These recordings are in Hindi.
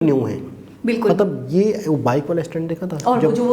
न्यू है बिल्कुल। मतलब ये वो बाइक वाला स्टंट देखा था और वो जो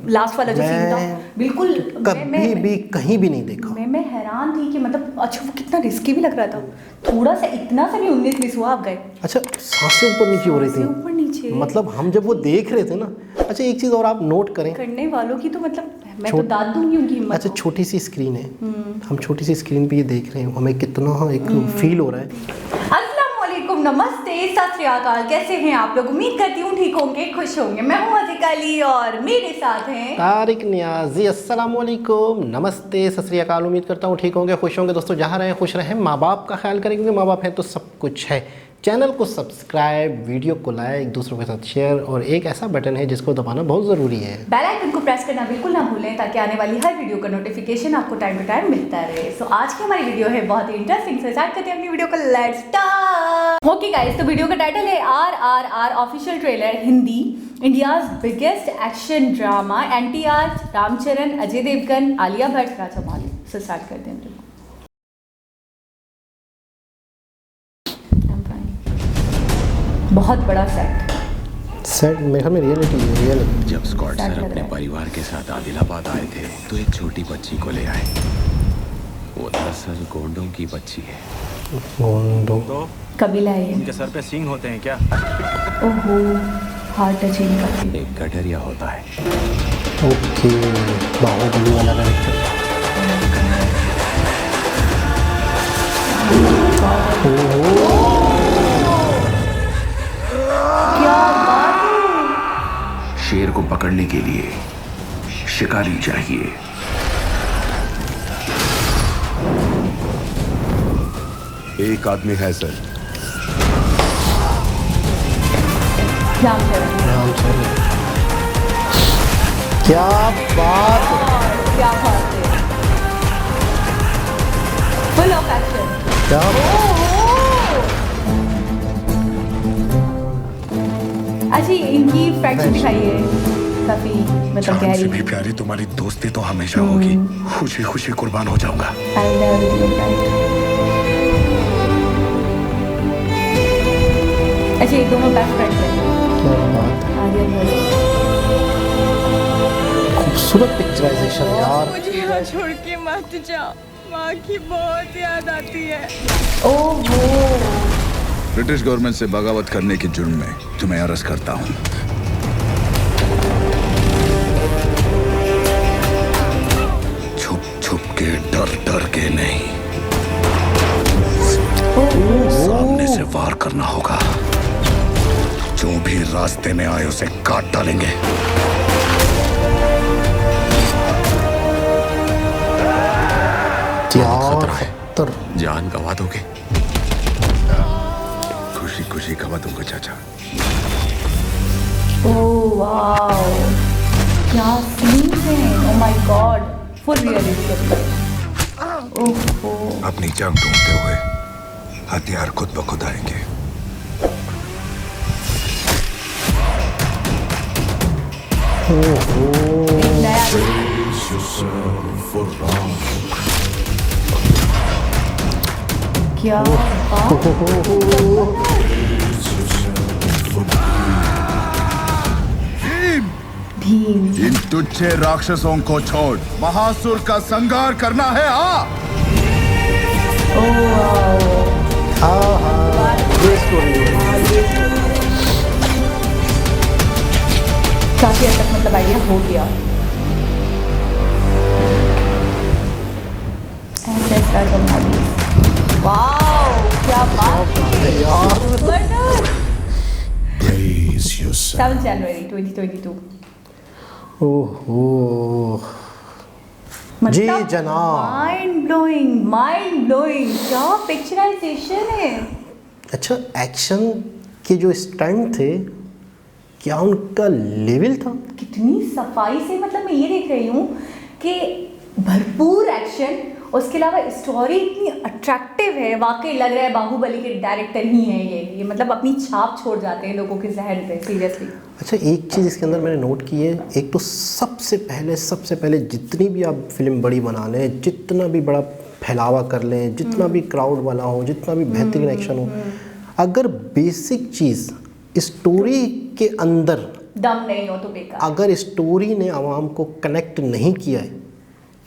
लास्ट वाला जो सीन था बिल्कुल कभी भी कहीं भी नहीं देखा। मैं हैरान थी कि मतलब अच्छा वो कितना रिस्की भी लग रहा था, थोड़ा सा इतना सा भी 19 मिस हुआ आप गए। अच्छा सांसें ऊपर नीचे हो रही थी, ऊपर नीचे मतलब हम जब वो देख रहे थे ना। अच्छा एक चीज़ और आप नोट करें, करने वालों की तो मतलब मैं तो दाद दूंगी उनकी हिम्मत। अच्छा छोटी सी स्क्रीन है, हम छोटी सी स्क्रीन पे ये देख रहे हैं, हमें कितना एक फील हो रहा है। अस्सलामुअलैकुम, नमस्ते, सत श्री अकाल, कैसे हैं आप लोग? उम्मीद करती हूँ ठीक होंगे, खुश होंगे। मैं हूँ अतिका अली और मेरे साथ हैं तारिक नियाजी। अस्सलामुअलैकुम, नमस्ते, सत श्री अकाल। उम्मीद करता हूँ ठीक होंगे, खुश होंगे। दोस्तों जहाँ रहें खुश रहें, माँ बाप का ख्याल करेंगे, माँ बाप हैं तो सब कुछ है। चैनल को सब्सक्राइब, वीडियो को लाइक, दूसरों के साथ शेयर, और एक ऐसा बटन है जिसको दबाना बहुत ज़रूरी है, बेल आइकन को प्रेस करना बिल्कुल ना भूलें ताकि आने वाली हर वीडियो का नोटिफिकेशन आपको टाइम टू टाइम मिलता रहे। सो आज की हमारी वीडियो है बहुत ही इंटरेस्टिंग, से स्टार्ट करते हैं अपनी वीडियो को। Let's start. ओके गाइस, तो वीडियो का टाइटल है RRR official trailer Hindi, India's biggest action drama, NTR, Ram Charan, Ajay Devgan, Alia Bhatt, Rajamouli. So start करते हैं। बहुत बड़ा सेट मेरे ख्याल में रियलिटी है, रियलिटी। जब स्कॉट सर अपने परिवार के साथ आदिलाबाद आए थे तो एक छोटी बच्ची को ले आए। वो दरअसल गोंडों की बच्ची है। गोंडों तो कबीला है। उनके सर पे सींग होते हैं क्या? ओहो, हार्ट टचिंग का। एक गडरिया होता है। ओके, बाहुबली वाला कैरेक्टर। शेर को पकड़ने के लिए शिकारी चाहिए। एक आदमी है सर। रामचरण, क्या बात है, क्या बात है, फुल ऑफ एक्शन। क्या अच्छा इनकी फ्रेंडशिप दिखाई है काफी मतलब जान से गहरी। भी प्यारी तुम्हारी दोस्ती तो हमेशा होगी। खुशी खुशी कुर्बान हो जाऊंगा। I love you, right? अच्छा ये दोनों बेस्ट फ्रेंड्स हैं। क्या बात है, आर्यन भट्ट। खूबसूरत पिक्चराइजेशन यार। मुझे यहाँ छोड़ के मत जाओ, माँ की बहुत याद आती है। ओहो, ब्रिटिश गवर्नमेंट से बगावत करने के जुर्म में तुम्हें अरेस्ट करता हूँ। छुप छुप के, डर डर के नहीं, सामने से वार करना होगा। जो भी रास्ते में आए उसे काट डालेंगे। खतरा है, जान गवा दोगे। खुशी खुशी गवा दूंगा चाचा। ओह वाओ, क्या सीन है। Oh my God, full realistic. ओहो, अपनी जंग ढूंढते हुए हथियार खुद ब खुद आएंगे। नया क्या बात। भीम, इन तुच्छे राक्षसों को छोड़ महासुर का संहार करना है। ये स्टोरी है। काफी हद तक मतलब आइडिया हो गया। वाओ, क्या बात है यार। 7 जनवरी 2022। ओहो जी जनाब, माइंड ब्लोइंग, क्या पिक्चराइजेशन है। अच्छा एक्शन के जो स्टंट थे, क्या उनका लेवल था। कितनी सफाई से, मतलब मैं ये देख रही हूँ कि भरपूर एक्शन, उसके अलावा स्टोरी इतनी अट्रैक्टिव है। वाकई लग रहा है बाहुबली के डायरेक्टर ही हैं ये मतलब अपनी छाप छोड़ जाते हैं लोगों के जहन पे, सीरियसली। अच्छा एक चीज़ इसके अंदर मैंने नोट की है, एक तो सबसे पहले जितनी भी आप फिल्म बड़ी बना लें, जितना भी बड़ा फैलावा कर लें, जितना भी क्राउड वाला हो, जितना भी बेहतरीन एक्शन हो, अगर बेसिक चीज़ स्टोरी के अंदर दम नहीं हो तो बेकार। अगर स्टोरी ने आवाम को कनेक्ट नहीं किया है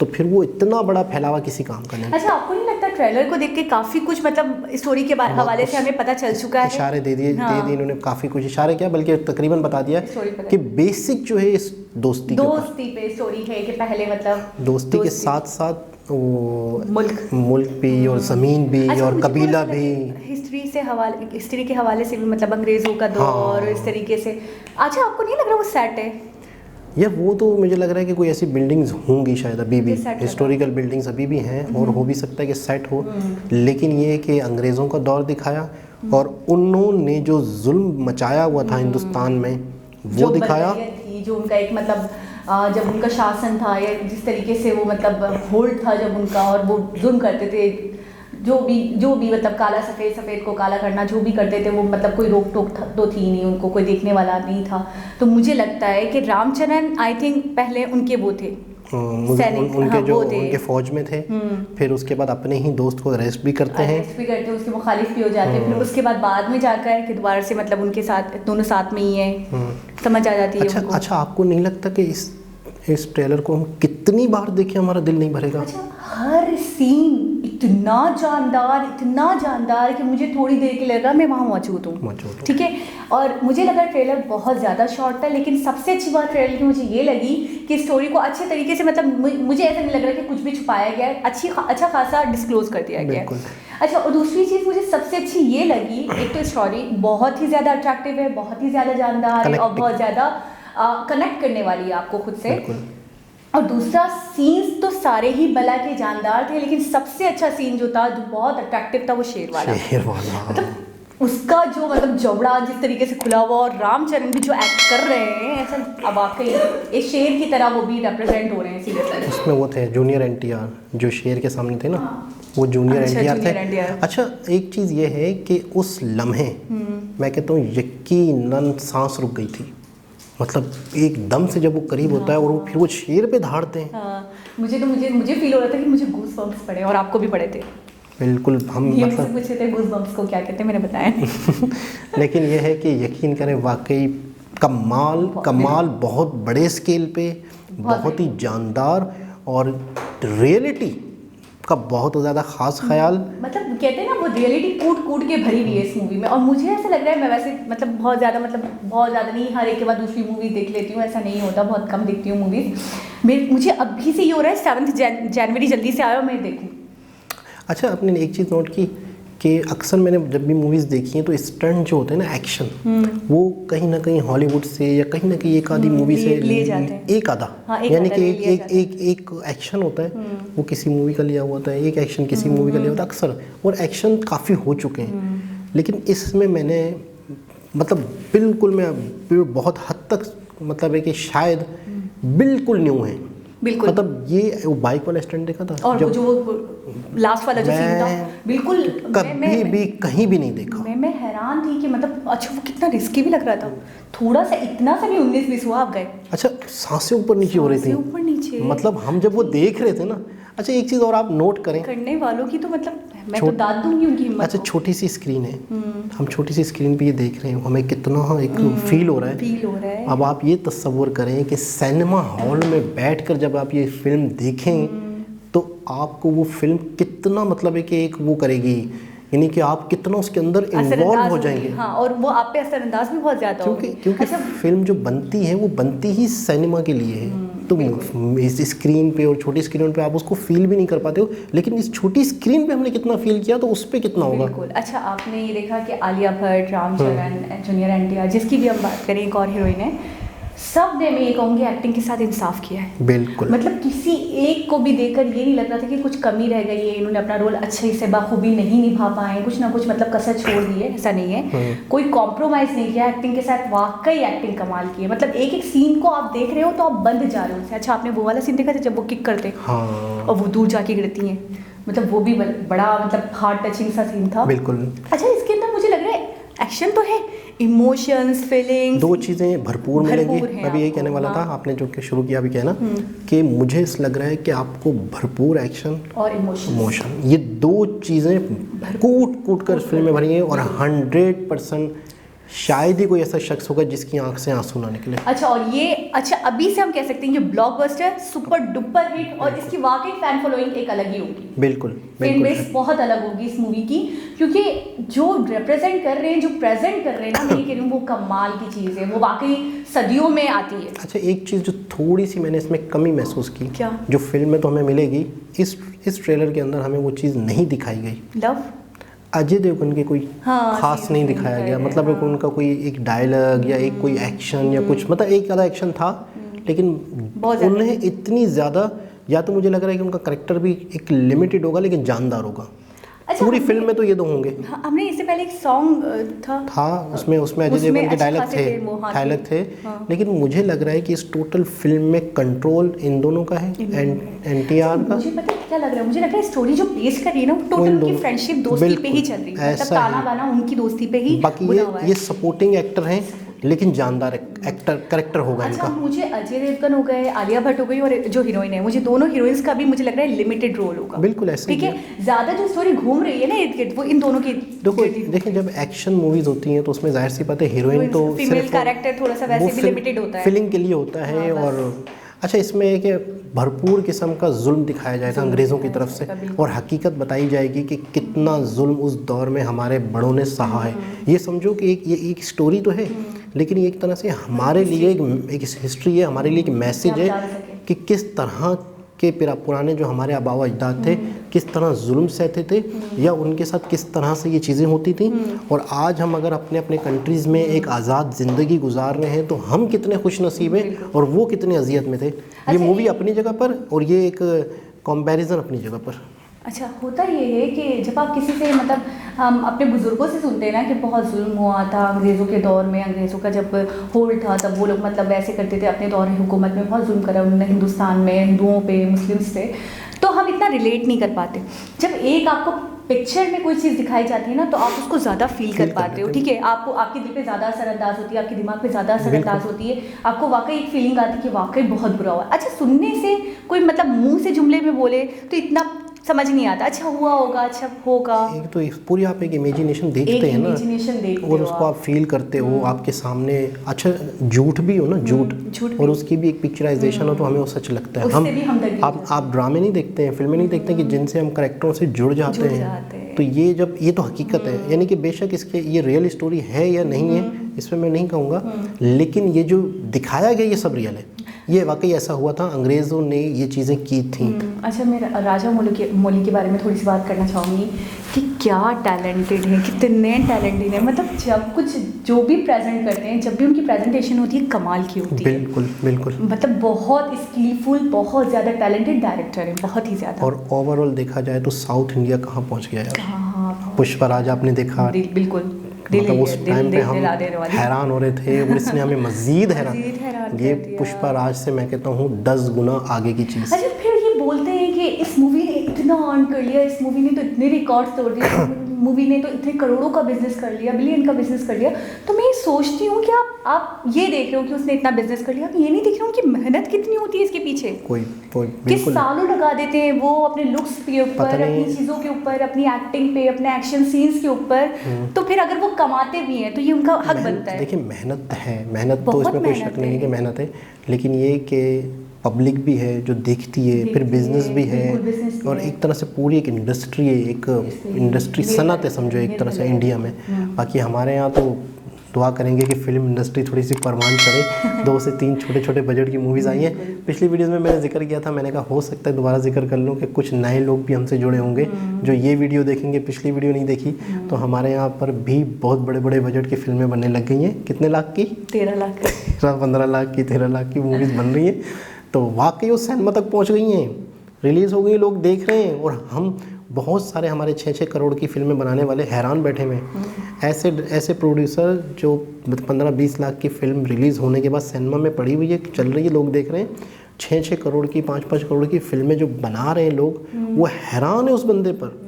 तो फिर वो इतना बड़ा फैलावा किसी काम का नहीं। अच्छा, आपको नहीं लगता ट्रेलर को देख के काफी कुछ मतलब स्टोरी के हवाले से हमें पता चल चुका है? इशारे दे दिए इन्होंने, काफ़ी कुछ इशारे किया, बल्कि तकरीबन बता दिया कि बेसिक जो है इस दोस्ती पे स्टोरी है कि पहले मतलब दोस्ती के साथ साथ वो मुल्क भी और ज़मीन भी और कबीला भी, हिस्ट्री के हवाले से भी, मतलब अंग्रेज़ों का दौर इस तरीके से। अच्छा, आपको नहीं लग रहा वो सेट है? यार वो तो मुझे लग रहा है कि कोई ऐसी बिल्डिंग्स होंगी शायद अभी भी, हिस्टोरिकल बिल्डिंग्स अभी भी हैं, और हो भी सकता है कि सेट हो, लेकिन ये कि अंग्रेज़ों का दौर दिखाया और उन्होंने जो जुल्म मचाया हुआ था हिंदुस्तान में वो दिखाया, जो उनका एक मतलब जब उनका शासन था या जिस तरीके से वो मतलब होल्ड था जब उनका, और वो जुल्म करते थे, जो भी मतलब काला सफ़ेद को काला करना जो भी करते थे वो, मतलब कोई रोक टोक तो थी नहीं उनको, कोई देखने वाला नहीं था। तो मुझे लगता है कि रामचरण आई थिंक पहले उनके वो थे उनके फौज में थे, फिर उसके बाद अपने ही दोस्त को अरेस्ट भी करते हैं, उसके मुखालिफ भी हो जाते हैं, फिर उसके बाद में जाकर कि दोबारा से मतलब उनके साथ दोनों साथ में ही है, समझ आ जाती है। अच्छा, आपको नहीं लगता कि इस ट्रेलर को हम कितनी बार देखें हमारा दिल नहीं भरेगा? अच्छा, हर सीन इतना जानदार कि मुझे थोड़ी देर के लगा मैं वहाँ मौजूद हूँ, ठीक है। और मुझे लगा ट्रेलर बहुत ज़्यादा शॉर्ट था, लेकिन सबसे अच्छी बात ट्रेलर की मुझे ये लगी कि स्टोरी को अच्छे तरीके से, मतलब मुझे ऐसा नहीं लग रहा कि कुछ भी छुपाया गया है, अच्छा खासा डिस्क्लोज कर दिया गया है। अच्छा, और दूसरी चीज़ मुझे सबसे अच्छी ये लगी, एक तो स्टोरी बहुत ही ज़्यादा अट्रैक्टिव है, बहुत ही ज़्यादा जानदार है और बहुत ज़्यादा कनेक्ट करने वाली है आपको खुद से। और दूसरा, सीन्स तो सारे ही बला के जानदार थे, लेकिन सबसे अच्छा सीन जो था, जो बहुत अट्रैक्टिव था, वो शेर वाला। मतलब उसका जो मतलब जबड़ा जिस तरीके से खुला हुआ, और रामचरण भी जो एक्ट कर रहे हैं ऐसा, अब वाकई एक शेर की तरह वो भी रिप्रेजेंट हो रहे हैं सीरियसली। उसमें वो थे जूनियर एनटीआर जो शेर के सामने थे ना, वो जूनियर एनटीआर थे। अच्छा, एक चीज़ ये है कि उस लम्हे मैं कहता हूँ यकीनन सांस रुक गई थी, मतलब एकदम से जब वो करीब होता है और वो फिर वो शेर पे धाड़ते हैं। मुझे फील हो रहा था कि मुझे गूस बम्प्स पड़े, और आपको भी पड़े थे? बिल्कुल, हम ये मतलब पूछे थे गूस बम्प्स को क्या कहते हैं, मैंने बताया नहीं। लेकिन ये है कि यकीन करें, वाकई कमाल बहुत बड़े स्केल पे, बहुत ही जानदार, और रियलिटी का बहुत ज़्यादा ख़ास ख्याल, मतलब कहते हैं ना वो रियलिटी कूट के भरी हुई है इस मूवी में। और मुझे ऐसा लग रहा है, मैं वैसे मतलब बहुत ज़्यादा नहीं, हर एक के बाद दूसरी मूवी देख लेती हूँ, ऐसा नहीं होता, बहुत कम देखती हूँ मूवीज़। मुझे अभी से ये हो रहा है 7 जनवरी जल्दी से आया और मैं देखूँ। अच्छा, आपने एक चीज़ नोट की कि अक्सर मैंने जब भी मूवीज़ देखी हैं तो स्टंट जो होते हैं ना, एक्शन, वो कहीं ना कहीं हॉलीवुड से या कहीं ना कहीं एक आधी मूवी से लिए जाते हैं, एक आधा, यानी कि एक एक्शन होता है वो किसी मूवी का लिया हुआ होता है, एक एक्शन किसी मूवी का लिया होता है अक्सर, और एक्शन काफ़ी हो चुके हैं। लेकिन इसमें मैंने मतलब बिल्कुल मैं बहुत हद तक मतलब है कि शायद बिल्कुल न्यू है, बिल्कुल। मतलब ये वो बाइक वाला स्टंट देखा था, और जो लास्ट वाला जो सीन था, बिल्कुल कभी भी कहीं भी नहीं देखा। मैं हैरान थी कि मतलब अच्छा वो कितना रिस्की भी लग रहा था, थोड़ा सा इतना सा भी 19-20 हुआ आप गए। अच्छा, सांसें ऊपर नीचे हो रही थी, ऊपर नीचे, मतलब हम जब वो देख रहे थे ना। अच्छा, एक चीज़ और आप नोट करें, करने वालों की तो मतलब मैं तो दाद दूंगी उनकी हिम्मत। अच्छा, छोटी सी स्क्रीन है, हम छोटी सी स्क्रीन पे ये देख रहे हैं, हमें कितना एक फील हो रहा है। अब आप ये तस्वुर करें कि सिनेमा हॉल में बैठकर जब आप ये फिल्म देखें तो आपको वो फिल्म कितना मतलब है कि एक वो करेगी, यानी कि आप कितना उसके अंदर इन्वॉल्व हो जाएंगे। हाँ, और वो आप पे असरअंदाज भी बहुत ज़्यादा होगी, क्योंकि फिल्म जो बनती है वो बनती ही सिनेमा के लिए है। तो इस स्क्रीन पे और छोटी स्क्रीन पे आप उसको फील भी नहीं कर पाते हो, लेकिन इस छोटी स्क्रीन पे हमने कितना फील किया तो उस पे कितना होगा। बिल्कुल। अच्छा, आपने ये देखा कि आलिया भट्ट, रामचरण, जूनियर एनटीआर, जिसकी भी हम बात करें, एक और हीरोइन है, सब ने, मैं ये कहूँगी, एक्टिंग के साथ इंसाफ किया है। बिल्कुल, मतलब किसी एक को भी देखकर ये नहीं लग रहा था कि कुछ कमी रह गई है, इन्होंने अपना रोल अच्छे से बाखूबी नहीं निभा पाए, कुछ ना कुछ मतलब कसर छोड़ दी है, ऐसा नहीं है। कोई कॉम्प्रोमाइज़ नहीं किया एक्टिंग के साथ, वाकई एक्टिंग कमाल की है। मतलब एक एक सीन को आप देख रहे हो तो आप बंद जा रहे हो। अच्छा, आपने वो वाला सीन देखा था जब वो किक करते और वो दूर जाके गिरती हैं, मतलब वो भी बड़ा मतलब हार्ट टचिंग सा सीन था। बिल्कुल। अच्छा, इसके अंदर मुझे लग रहा है एक्शन तो है, इमोशंस, फीलिंग्स, दो चीज़ें भरपूर मिलेंगी। मैं भी यही कहने वाला था, आपने जो कि शुरू किया अभी कहना कि मुझे लग रहा है कि आपको भरपूर एक्शन और इमोशन, ये दो चीज़ें कूट कर फिल्म में भरी हैं और 100% शायद ही कोई ऐसा शख्स होगा जिसकी आंख से आंसू ना निकले। अच्छा, और ये अच्छा अभी से हम कह सकते हैं ये ब्लॉकबस्टर सुपर डुपर हिट, और इसकी वाकई फैन फॉलोइंग एक अलग ही होगी। बिल्कुल फैन बिल्कुल बेस बहुत अलग होगी इस मूवी की, क्योंकि जो रिप्रेजेंट कर रहे हैं, जो प्रेजेंट कर रहे हैं ना, मैं ये कह रही हूँ वो कमाल की चीज़ है, वो वाकई सदियों में आती है। अच्छा, एक चीज़ जो थोड़ी सी मैंने इसमें कमी महसूस की, क्या? जो फिल्म में तो हमें मिलेगी, इस ट्रेलर के अंदर हमें वो चीज़ नहीं दिखाई गई। लव अजय देवगन के कोई हाँ, खास नहीं दिखाया गया, मतलब एक उनका कोई एक डायलॉग या एक कोई एक्शन या कुछ, मतलब एक आधा एक्शन था, लेकिन उन्हें इतनी ज़्यादा, या तो मुझे लग रहा है कि उनका करेक्टर भी एक लिमिटेड होगा लेकिन जानदार होगा। अच्छा, पूरी फिल्म में तो ये दो होंगे। हाँ, हमने इससे पहले एक सॉन्ग था उसमें अजय देवगन के डायलॉग थे, हाँ। लेकिन मुझे लग रहा है कि इस टोटल फिल्म में कंट्रोल इन दोनों का है, एनटीआर का। मुझे पता है क्या लग रहा है, मुझे लग रहा है स्टोरी जो पेश कर रही है ना, टोटल उनकी फ्रेंडशिप दोस्ती पे ही चल रही है, मतलब ताना बाना उनकी दोस्ती पे ही। बाकी ये सपोर्टिंग एक्टर हैं, लेकिन जानदार एक्टर करेक्टर होगा इनका। अच्छा, मुझे अजय देवगन हो गए, आलिया भट्ट हो गई, और जो हीरोइन है, मुझे दोनों हीरोइंस का भी मुझे लग रहा है लिमिटेड रोल होगा। बिल्कुल ऐसे ठीक है, ज़्यादा जो स्टोरी घूम रही है ना इर्द गिर्द, वो इन दोनों की। देखिए जब एक्शन मूवीज होती हैं तो उसमें जाहिर सी बात है हीरोइन तो फीमेल कैरेक्टर थोड़ा सा वैसे भी लिमिटेड होता है, फिलिंग के लिए होता है। और अच्छा, इसमें एक भरपूर किस्म का जुल्म दिखाया जाएगा अंग्रेज़ों की तरफ से, और हकीकत बताई जाएगी कि कितना जुल्म उस दौर में हमारे बड़ों ने सहा है। ये समझो कि ये एक स्टोरी तो है, लेकिन ये एक तरह से हमारे लिए एक हिस्ट्री है, हमारे लिए एक मैसेज है कि किस तरह के पुराने जो हमारे आबा अजदाद थे किस तरह जुल्म सहते थे, या उनके साथ किस तरह से ये चीज़ें होती थी। और आज हम अगर अपने अपने कंट्रीज़ में एक आज़ाद ज़िंदगी गुजार रहे हैं तो हम कितने खुश नसीब हैं और वो कितने अजियत में थे। ये मूवी अपनी जगह पर और ये एक कंपैरिजन अपनी जगह पर। अच्छा, होता ये है कि जब आप किसी से, मतलब हम अपने बुज़ुर्गों से सुनते हैं ना कि बहुत जुल्म हुआ था अंग्रेज़ों के दौर में, अंग्रेज़ों का जब होल्ड था तब वो लोग मतलब वैसे करते थे, अपने दौर हुकूमत में बहुत जुल्म करा उन्होंने हिंदुस्तान में, हिंदुओं पे, मुस्लिम्स पे, तो हम इतना रिलेट नहीं कर पाते। जब एक आपको पिक्चर में कोई चीज़ दिखाई जाती है ना, तो आप उसको ज़्यादा फील कर पाते हो। ठीक है, आपको आपके दिल पे ज़्यादा असरअंदाज होती है, आपके दिमाग पे ज़्यादा असरअंदाज होती है, आपको वाकई एक फीलिंग आती है कि वाकई बहुत बुरा हुआ। अच्छा, सुनने से कोई मतलब मुंह से जुमले में बोले तो इतना समझ नहीं आता, अच्छा हुआ होगा, अच्छा होगा। एक तो पूरी आप एक इमेजिनेशन देखते हैं ना, और उसको आप फील करते हो आपके सामने। अच्छा, झूठ भी हो ना, झूठ और उसकी भी एक पिक्चराइजेशन हो तो हमें वो सच लगता है। आप ड्रामे नहीं देखते हैं, फिल्में नहीं देखते हैं कि जिनसे हम करेक्टरों से जुड़ जाते हैं, तो ये तो हकीकत है। यानी कि बेशक इसके ये रियल स्टोरी है या नहीं है इसमें मैं नहीं कहूँगा, लेकिन ये जो दिखाया गया ये सब रियल है, ये वाकई ऐसा हुआ था, अंग्रेज़ों ने ये चीज़ें की थी। अच्छा, मैं राजा मौली के बारे में थोड़ी सी बात करना चाहूँगी कि क्या टैलेंटेड है, कितने टैलेंटेड है, मतलब जब कुछ जो भी प्रेजेंट करते हैं, जब भी उनकी प्रेजेंटेशन होती है कमाल की होती है। बिल्कुल बिल्कुल, मतलब बहुत स्किलफुल, बहुत ज़्यादा टैलेंटेड डायरेक्टर है, बहुत ही ज़्यादा। और ओवरऑल देखा जाए तो साउथ इंडिया कहाँ पहुँच गया यार। हाँ, पुष्पराज आपने देखा, बिल्कुल, मतलब उस टाइम पे हम हैरान हो रहे थे और इसने हमें मज़ीद हैरान। ये पुष्पराज से मैं कहता हूँ 10 गुना आगे की चीज़। अच्छा, फिर ये बोलते हैं कि इस मूवी ने इतना अर्न कर लिया, इस मूवी ने तो इतने रिकॉर्ड्स तोड़ दिए, मूवी ने तो इतने करोड़ों का बिजनेस कर लिया, बिलियन का बिजनेस कर लिया। तो मैं ये सोचती हूँ कि आप ये देख रहे हो कि उसने इतना बिजनेस कर लिया, आप ये नहीं देख रहे हो कि मेहनत कितनी होती है इसके पीछे। कोई किस सालों लगा देते हैं वो अपने लुक्स के ऊपर, अपनी चीज़ों के ऊपर, अपनी एक्टिंग पे, अपने एक्शन सीन्स के ऊपर। तो फिर अगर वो कमाते भी हैं तो ये उनका हक बनता है। देखिए, मेहनत है, मेहनत तो इसमें कोई शक नहीं है कि मेहनत है, लेकिन ये कि पब्लिक भी है जो देखती है, फिर बिजनेस भी है, और एक तरह से पूरी एक इंडस्ट्री है, एक इंडस्ट्री सनत है समझो एक तरह से इंडिया में। बाकी हमारे यहाँ तो दुआ करेंगे कि फिल्म इंडस्ट्री थोड़ी सी परवान चढ़े। 2 से 3 छोटे छोटे बजट की मूवीज़ आई हैं। पिछली वीडियोस में मैंने जिक्र किया था, मैंने कहा हो सकता है दोबारा जिक्र कर लूँ कि कुछ नए लोग भी हमसे जुड़े होंगे जो ये वीडियो देखेंगे, पिछली वीडियो नहीं देखी। तो हमारे यहाँ पर भी बहुत बड़े बड़े बजट की फिल्में बनने लग गई हैं। कितने लाख की? 13 लाख 15 लाख की, 13 लाख की मूवीज़ बन रही हैं। तो वाकई वो सिनेमा तक पहुँच गई हैं, रिलीज़ हो गई, लोग देख रहे हैं, और हम बहुत सारे हमारे 6-6 करोड़ की फिल्में बनाने वाले हैरान बैठे हुए हैं। ऐसे प्रोड्यूसर जो 15-20 लाख की फिल्म रिलीज़ होने के बाद सिनेमा में पड़ी हुई है, चल रही है, लोग देख रहे हैं। 6-6 करोड़ की, 5-5 करोड़ की फिल्में जो बना रहे हैं लोग, वो हैरान है उस बंदे पर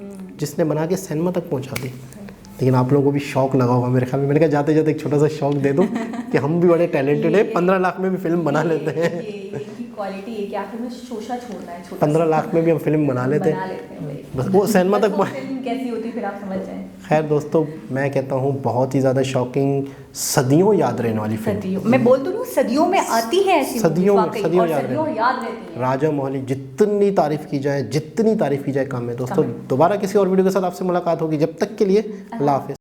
जिसने बना के सिनेमा तक पहुँचा दी। लेकिन आप लोगों को भी शौक लगा होगा मेरे ख्याल में। मैंने कहा जाते जाते एक छोटा सा शौक दे दो कि हम भी बड़े टैलेंटेड है, 15 लाख में भी फिल्म बना लेते हैं। क्वालिटी है कि आखिर में शोशा छोड़ना है, 15 लाख में भी हम फिल्म बना लेते हैं, बस वो सिनेमा तक फिल्म कैसी होती फिर आप समझ जाएं। खैर दोस्तों, मैं कहता हूँ बहुत ही ज़्यादा शॉकिंग, सदियों याद रहने वाली फिल्म। सदियों, मैं बोल तो रही हूँ सदियों में आती है ऐसी सदियों movies वाकई, सदियों और याद सदियों रहती याद रहती है। राजा मौली, जितनी तारीफ की जाए, जितनी तारीफ की जाए कम है दोस्तों। दोबारा किसी और वीडियो के साथ आपसे मुलाकात होगी, जब तक के लिए अल्लाह हाफिज़।